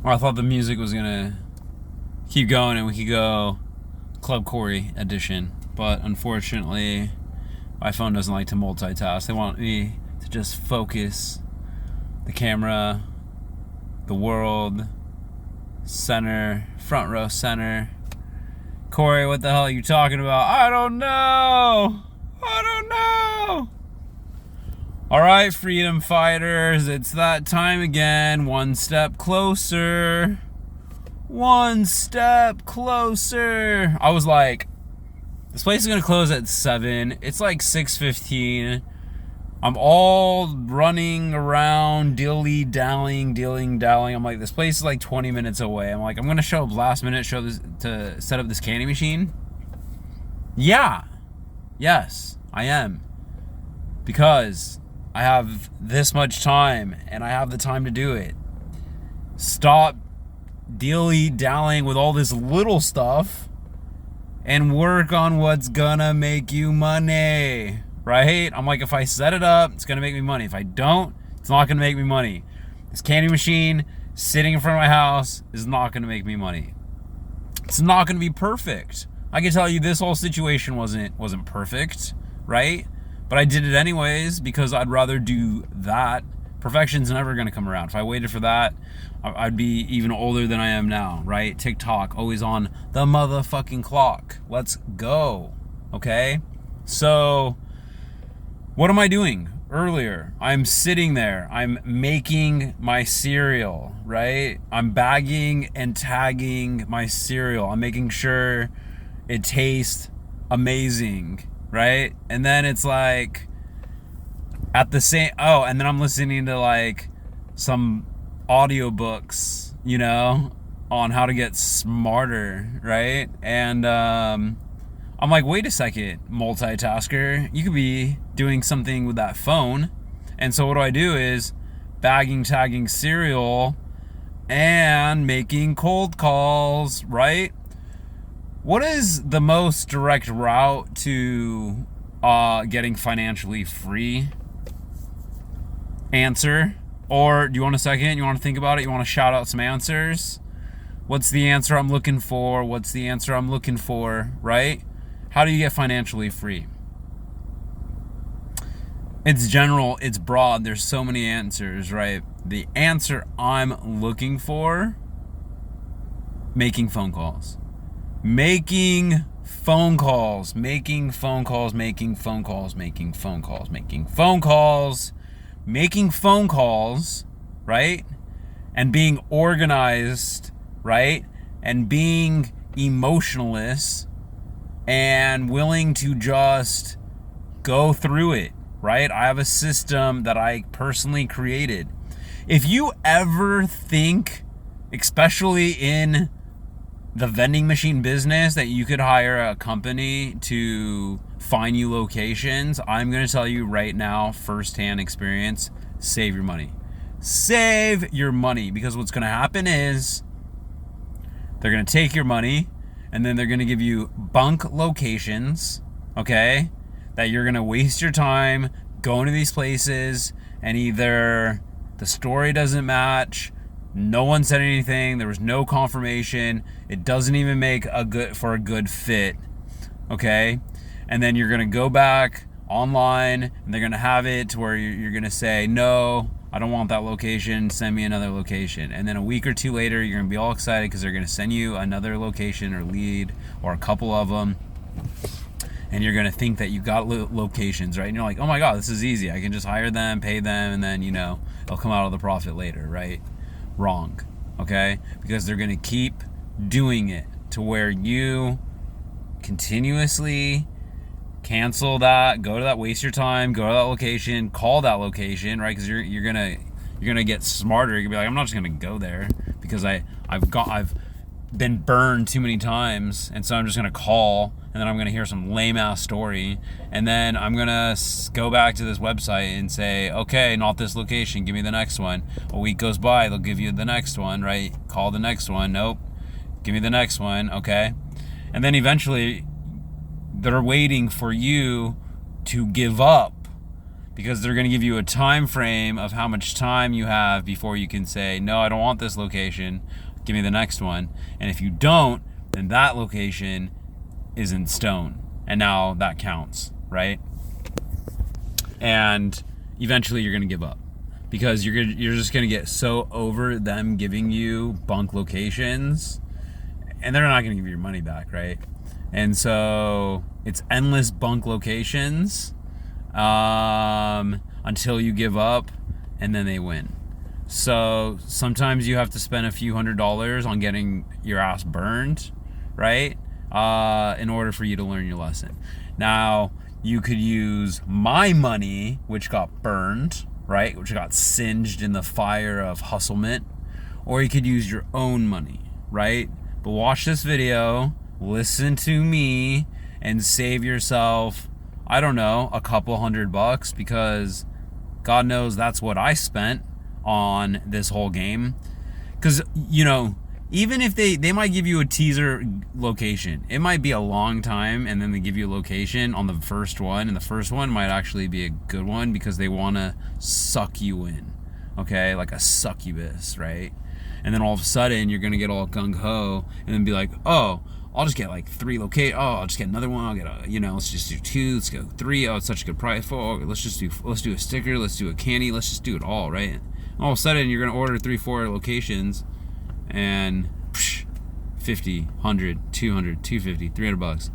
I thought the music was gonna keep going and we could go Club Corey edition, but unfortunately, my phone doesn't like to multitask. They want me to just focus the camera, the world, center, front row center. Corey, what the hell are you talking about? I don't know. All right, freedom fighters, it's that time again. One step closer. One step closer. I was like, this place is gonna close at 7. It's like 6:15. I'm all running around, dilly-dallying. I'm like, this place is like 20 minutes away. I'm like, I'm gonna show up last minute, to set up this candy machine. Yeah. Yes, I am. Because I have this much time and I have the time to do it. Stop dilly-dallying with all this little stuff and work on what's gonna make you money, right? I'm like, if I set it up, it's gonna make me money. If I don't, it's not gonna make me money. This candy machine sitting in front of my house is not gonna make me money. It's not gonna be perfect. I can tell you this whole situation wasn't perfect, right? But I did it anyways because I'd rather do that. Perfection's never gonna come around. If I waited for that, I'd be even older than I am now, right? TikTok, always on the motherfucking clock. Let's go, okay? So, what am I doing earlier? I'm sitting there. I'm making my cereal, right? I'm bagging and tagging my cereal. I'm making sure it tastes amazing, right? And then it's like, and then I'm listening to like some audiobooks, on how to get smarter, right? And I'm like, wait a second, multitasker, you could be doing something with that phone. And so what I do is bagging, tagging cereal and making cold calls, right? What is the most direct route to getting financially free? Answer. Or do you want a second? You want to think about it? You want to shout out some answers? What's the answer I'm looking for? Right? How do you get financially free? It's general, it's broad, there's so many answers, right? The answer I'm looking for, making phone calls. Making phone calls, right? And being organized, right? And being emotionless and willing to just go through it, right? I have a system that I personally created. If you ever think, especially in the vending machine business, that you could hire a company to find you locations, I'm going to tell you right now, firsthand experience, save your money. Save your money, because what's going to happen is they're going to take your money and then they're going to give you bunk locations, okay, that you're going to waste your time going to these places, and either the story doesn't match, no one said anything, there was no confirmation, it doesn't even make a good fit, okay? And then you're gonna go back online and they're gonna have it to where you're gonna say, no, I don't want that location, send me another location. And then a week or two later, you're gonna be all excited because they're gonna send you another location or lead or a couple of them. And you're gonna think that you got locations, right? And you're like, oh my God, this is easy. I can just hire them, pay them, and then, it'll come out of the profit later, right? Wrong, okay? Because they're gonna keep doing it to where you continuously cancel that, go to that, waste your time, go to that location, call that location, right? Because you're gonna get smarter. You're gonna be like, I'm not just gonna go there because I've been burned too many times, and so I'm just gonna call, and then I'm gonna hear some lame ass story, and then I'm gonna go back to this website and say, okay, not this location, give me the next one. A week goes by, they'll give you the next one, right? Call the next one, nope, give me the next one, okay? And then eventually they're waiting for you to give up because they're going to give you a time frame of how much time you have before you can say, no, I don't want this location, give me the next one. And if you don't, then that location is in stone, and now that counts, right? And eventually you're going to give up, because you're just going to get so over them giving you bunk locations, and they're not going to give you your money back, right? And so it's endless bunk locations until you give up, and then they win. So sometimes you have to spend a few $100s on getting your ass burned, right? In order for you to learn your lesson. Now, you could use my money, which got burned, right? Which got singed in the fire of hustlement. Or you could use your own money, right? But watch this video, listen to me, and save yourself, I don't know, a couple $100, because God knows that's what I spent on this whole game. Because, you know, even if they might give you a teaser location, it might be a long time, and then they give you a location on the first one, and the first one might actually be a good one because they want to suck you in, okay, like a succubus, right? And then all of a sudden you're gonna get all gung-ho and then be like, oh, I'll just get like 3 locations. Oh, I'll just get another one. I'll get a, let's just do 2. Let's go 3. Oh, it's such a good price. 4. Let's do a sticker. Let's do a candy. Let's just do it all, right? And all of a sudden, you're gonna order 3, 4 locations, and 50, 100, 200, 250, $300,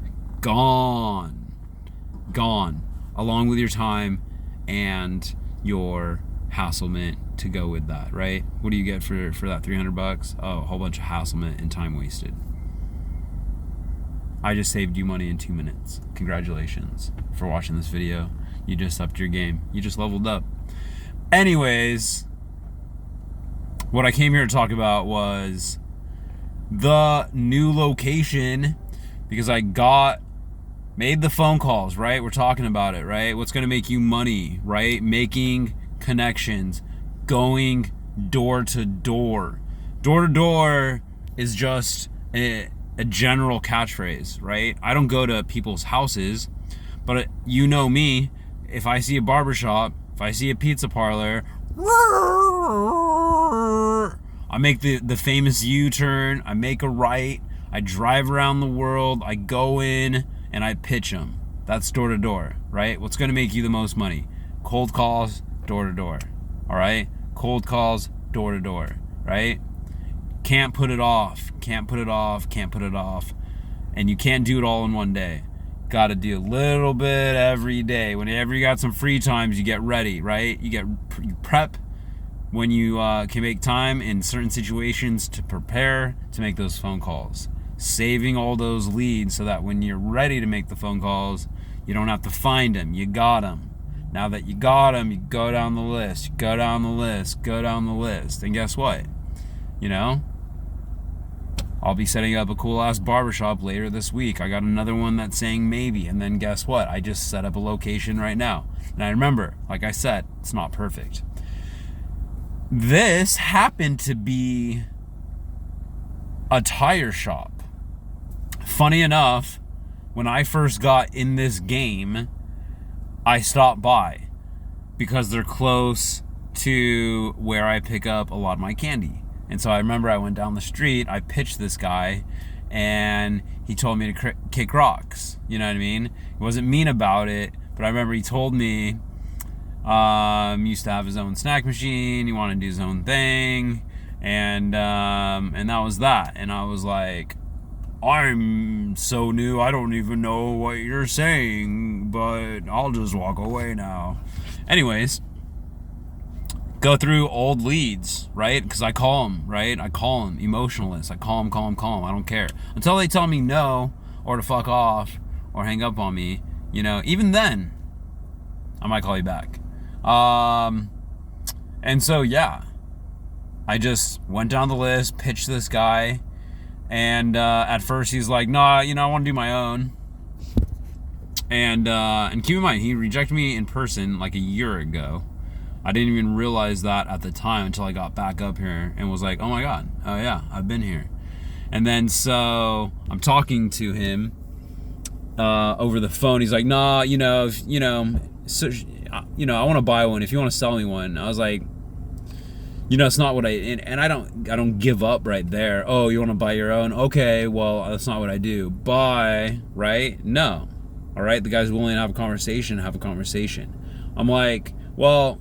gone, along with your time and your hasslement to go with that, right? What do you get for that $300? Oh, a whole bunch of hasslement and time wasted. I just saved you money in 2 minutes. Congratulations for watching this video. You just upped your game. You just leveled up. Anyways, what I came here to talk about was the new location, because I made the phone calls, right? We're talking about it, right? What's going to make you money, right? Making connections, going door to door. Door to door is just a general catchphrase, right? I don't go to people's houses, but you know me, if I see a barbershop, if I see a pizza parlor, I make the famous U-turn, I make a right, I drive around the world, I go in, and I pitch them. That's door to door, right? What's going to make you the most money? Cold calls, door to door, all right? Cold calls, door to door, right? Can't put it off, can't put it off, can't put it off. And you can't do it all in one day. Got to do a little bit every day. Whenever you got some free times, you get ready, right? You prep when you can make time in certain situations to prepare to make those phone calls. Saving all those leads so that when you're ready to make the phone calls, you don't have to find them. You got them. Now that you got them, you go down the list, you go down the list, go down the list. And guess what? I'll be setting up a cool-ass barbershop later this week. I got another one that's saying maybe. And then guess what? I just set up a location right now. And I remember, like I said, it's not perfect. This happened to be a tire shop. Funny enough, when I first got in this game, I stopped by because they're close to where I pick up a lot of my candy. And so I remember I went down the street, I pitched this guy, and he told me to kick rocks. You know what I mean? He wasn't mean about it, but I remember he told me he used to have his own snack machine, he wanted to do his own thing, and that was that. And I was like, I'm so new, I don't even know what you're saying, but I'll just walk away now. Anyways, go through old leads, right? Because I call them, right? I call them emotionless. I call them. I don't care. Until they tell me no, or to fuck off, or hang up on me, even then, I might call you back. And so, yeah, I just went down the list, pitched this guy, and at first he's like, nah, I want to do my own. And keep in mind, he rejected me in person like a year ago. I didn't even realize that at the time until I got back up here and was like, oh my God, oh yeah, I've been here. And then so I'm talking to him over the phone. He's like, nah, so I want to buy one. If you want to sell me one. I was like, it's not what and I don't give up right there. Oh, you want to buy your own? Okay, well, that's not what I do. Buy, right? No. All right, the guy's willing to have a conversation, I'm like, well,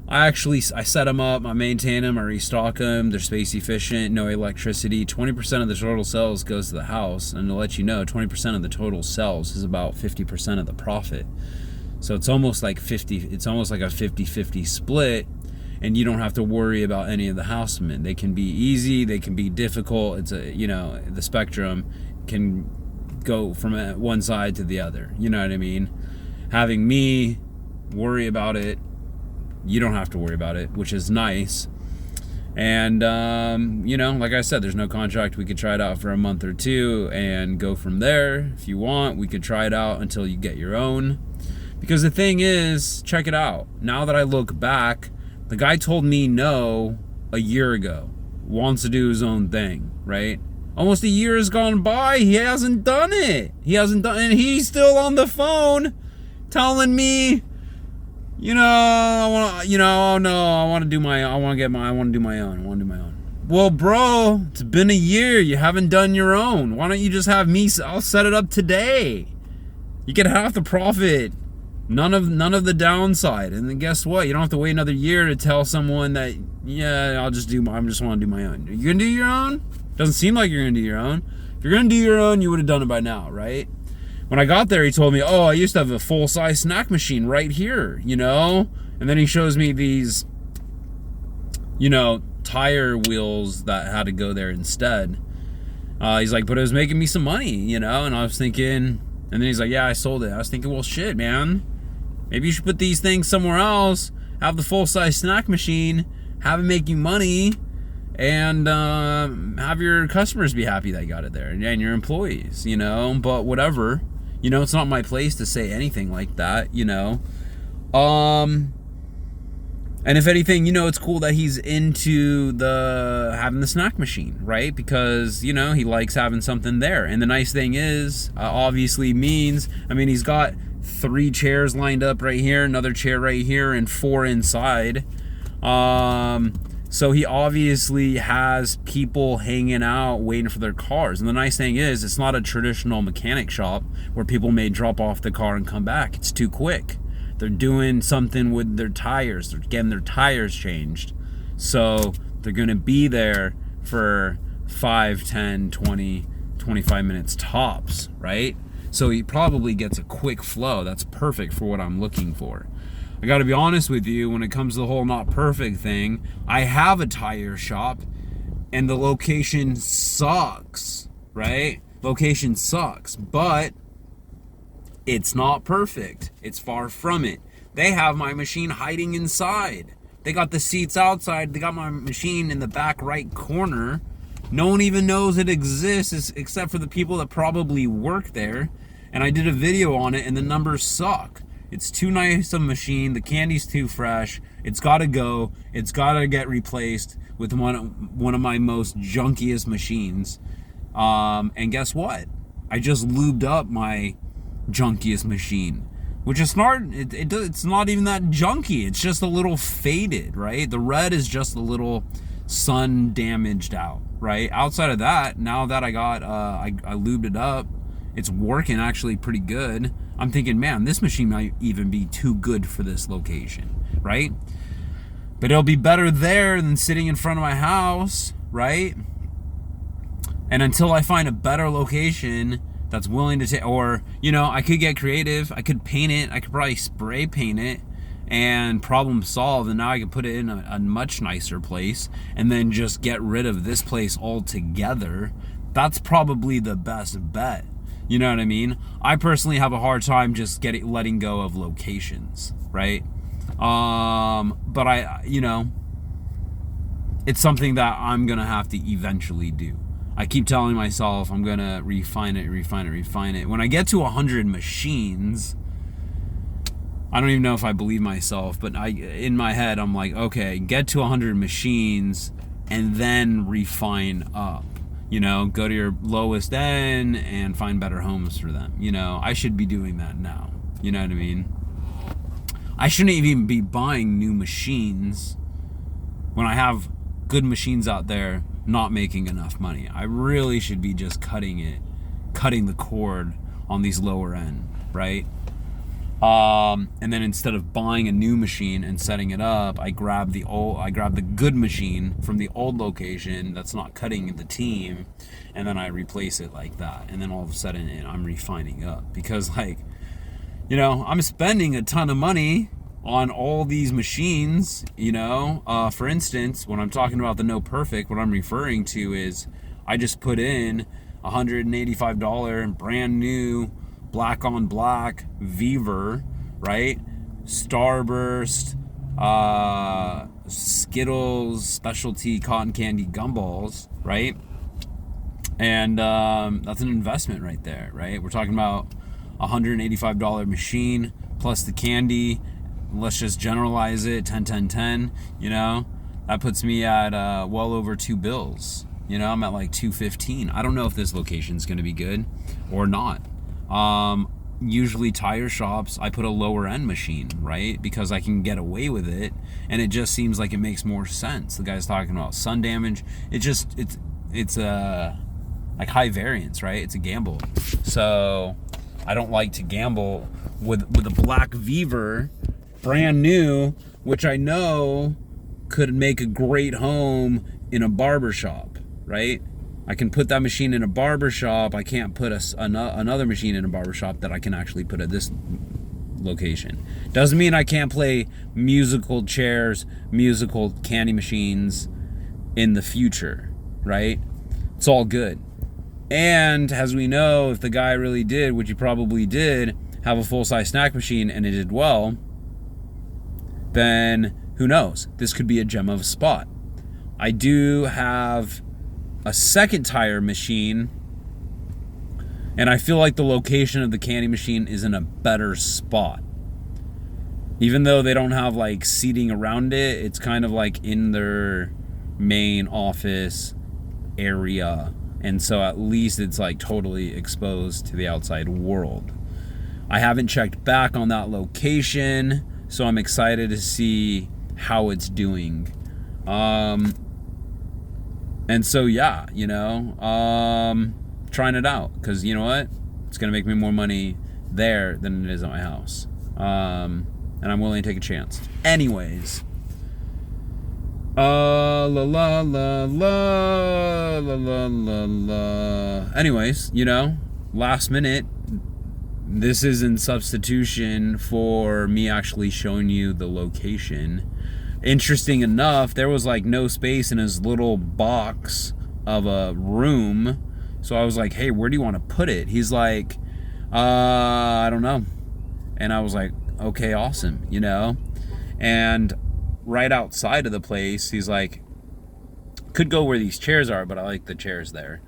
I set them up, I maintain them, I restock them, they're space efficient, no electricity. 20% of the total sales goes to the house, and to let you know, 20% of the total sales is about 50% of the profit. So it's almost like a 50-50 split, and you don't have to worry about any of the housemen. They can be easy, they can be difficult. It's the spectrum can go from one side to the other. You know what I mean? Having me worry about it, you don't have to worry about it, which is nice. And like I said, there's no contract. We could try it out for a month or two and go from there. If you want, we could try it out until you get your own. Because the thing is, check it out. Now that I look back, the guy told me no a year ago. Wants to do his own thing, right? Almost a year has gone by. He hasn't done it. And he's still on the phone telling me, I want to do my own. Well, bro, it's been a year. You haven't done your own. Why don't you just have me? I'll set it up today. You get half the profit. None of the downside. And then guess what? You don't have to wait another year to tell someone that, I just want to do my own. You gonna do your own? Doesn't seem like you're gonna do your own. If you're gonna do your own, you would have done it by now, right? When I got there, he told me, I used to have a full-size snack machine right here, And then he shows me these, tire wheels that had to go there instead. He's like, but it was making me some money, And I was thinking, and then he's like, yeah, I sold it. I was thinking, well, shit, man. Maybe you should put these things somewhere else, have the full-size snack machine, have it make you money, and have your customers be happy that you got it there, and your employees, But whatever. It's not my place to say anything like that, And if anything, it's cool that he's into having the snack machine, right? Because, he likes having something there. And the nice thing is, obviously means, he's got 3 chairs lined up right here, another chair right here, and 4 inside. So he obviously has people hanging out waiting for their cars. And the nice thing is, it's not a traditional mechanic shop where people may drop off the car and come back. It's too quick. They're doing something with their tires. They're getting their tires changed. So they're going to be there for 5, 10, 20, 25 minutes tops, right? So he probably gets a quick flow. That's perfect for what I'm looking for. I got to be honest with you, when it comes to the whole not perfect thing, I have a tire shop and the location sucks, right? Location sucks, but it's not perfect. It's far from it. They have my machine hiding inside. They got the seats outside. They got my machine in the back right corner. No one even knows it exists except for the people that probably work there. And I did a video on it and the numbers suck. It's too nice of a machine. The candy's too fresh. It's got to go. It's got to get replaced with one of my most junkiest machines. And guess what? I just lubed up my junkiest machine, which is not. It's not even that junky. It's just a little faded, right? The red is just a little sun damaged out, right? Outside of that, now that I got I lubed it up, it's working actually pretty good. I'm thinking, man, this machine might even be too good for this location, right? But it'll be better there than sitting in front of my house, right? And until I find a better location that's willing to take, or, I could get creative. I could paint it. I could probably spray paint it and problem solved. And now I can put it in a much nicer place and then just get rid of this place altogether. That's probably the best bet. You know what I mean? I personally have a hard time just letting go of locations, right? But it's something that I'm going to have to eventually do. I keep telling myself I'm going to refine it. When I get to 100 machines, I don't even know if I believe myself, but in my head, I'm like, okay, get to 100 machines and then refine up. Go to your lowest end and find better homes for them. I should be doing that now. You know what I mean? I shouldn't even be buying new machines when I have good machines out there not making enough money. I really should be just cutting the cord on these lower end, right? And then instead of buying a new machine and setting it up, I grab the good machine from the old location that's not cutting the team, and then I replace it like that. And then all of a sudden I'm refining up, because like, you know, I'm spending a ton of money on all these machines, you know. For instance, when I'm talking about the No Perfect, what I'm referring to is I just put in $185 brand new black on black Viver, right? Starburst, Skittles, specialty cotton candy gumballs, right? And that's an investment right there, right? We're talking about $185 machine plus the candy. Let's just generalize it, 10, 10, 10, you know? That puts me at well over $2 You know, I'm at like $215. I don't know if this location's gonna be good or not. Usually tire shops, I put a lower end machine, right? Because I can get away with it, and it just seems like it makes more sense. The guy's talking about sun damage. It's like high variance, right? It's a gamble. So I don't like to gamble with a black Viver, brand new, which I know could make a great home in a barber shop, right? I can put that machine in a barber shop. I can't put another machine in a barber shop that I can actually put at this location. Doesn't mean I can't play musical chairs, musical candy machines in the future, right? It's all good. And as we know, if the guy really did, which he probably did, have a full-size snack machine and it did well, then who knows? This could be a gem of a spot. I do have a second tire machine, and I feel like the location of the candy machine is in a better spot. Even though they don't have like seating around it, it's kind of like in their main office area, and so at least it's like totally exposed to the outside world. I haven't checked back on that location, so I'm excited to see how it's doing. And so, yeah, you know, trying it out, because you know what? It's going to make me more money there than it is at my house. And I'm willing to take a chance. Anyways. Anyways, you know, last minute, this is in substitution for me actually showing you the location. Interesting enough, there was like no space in his little box of a room. So I was like, hey, where do you want to put it? He's like, I don't know. And I was like, okay, awesome, you know? And right outside of the place, he's like, could go where these chairs are, but I like the chairs there.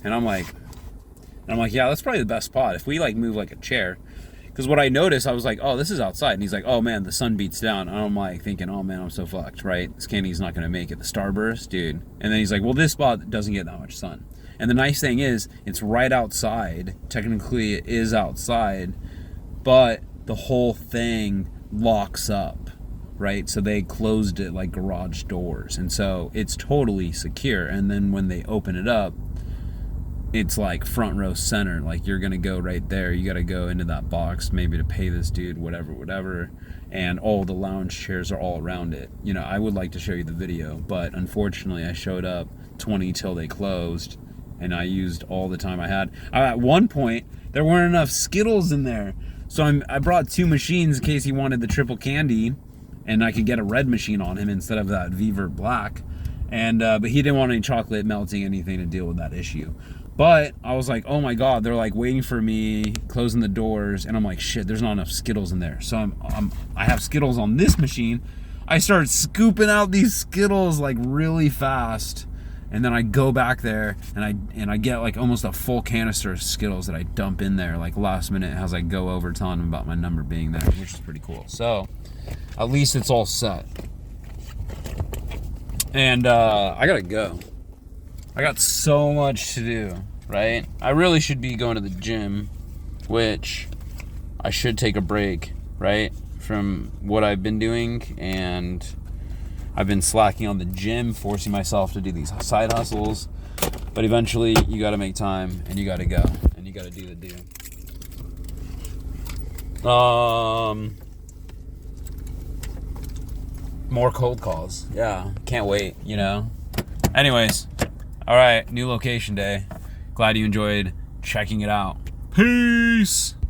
And I'm like, yeah, that's probably the best spot. If we like move like a chair. Because what I noticed, I was like, oh, this is outside. And he's like, oh, man, the sun beats down. And I'm like thinking, oh, man, I'm so fucked, right? This candy's not going to make it. The Starburst, dude. And then he's like, well, this spot doesn't get that much sun. And the nice thing is, it's right outside. Technically, it is outside. But the whole thing locks up, right? So they closed it like garage doors. And so it's totally secure. And then when they open it up, it's like front row center. Like you're gonna go right there. You gotta go into that box maybe to pay this dude whatever. And all the lounge chairs are all around it. You know, I would like to show you the video, but unfortunately I showed up 20 till they closed, and I used all the time I had. At one point there weren't enough Skittles in there, so I brought 2 machines in case he wanted the triple candy, and I could get a red machine on him instead of that Viver black. And but he didn't want any chocolate melting, anything to deal with that issue. But I was like, oh my God, they're like waiting for me, closing the doors. And I'm like, shit, there's not enough Skittles in there. So I have Skittles on this machine. I start scooping out these Skittles like really fast. And then I go back there and I get like almost a full canister of Skittles that I dump in there like last minute as I go over telling them about my number being there, which is pretty cool. So at least it's all set. And I gotta go. I got so much to do, right? I really should be going to the gym, which I should take a break, right? from what I've been doing, and I've been slacking on the gym, forcing myself to do these side hustles. But eventually, you got to make time, and you got to go, and you got to do the do. More cold calls. Yeah, can't wait, you know. Anyways, all right, new location day. Glad you enjoyed checking it out. Peace.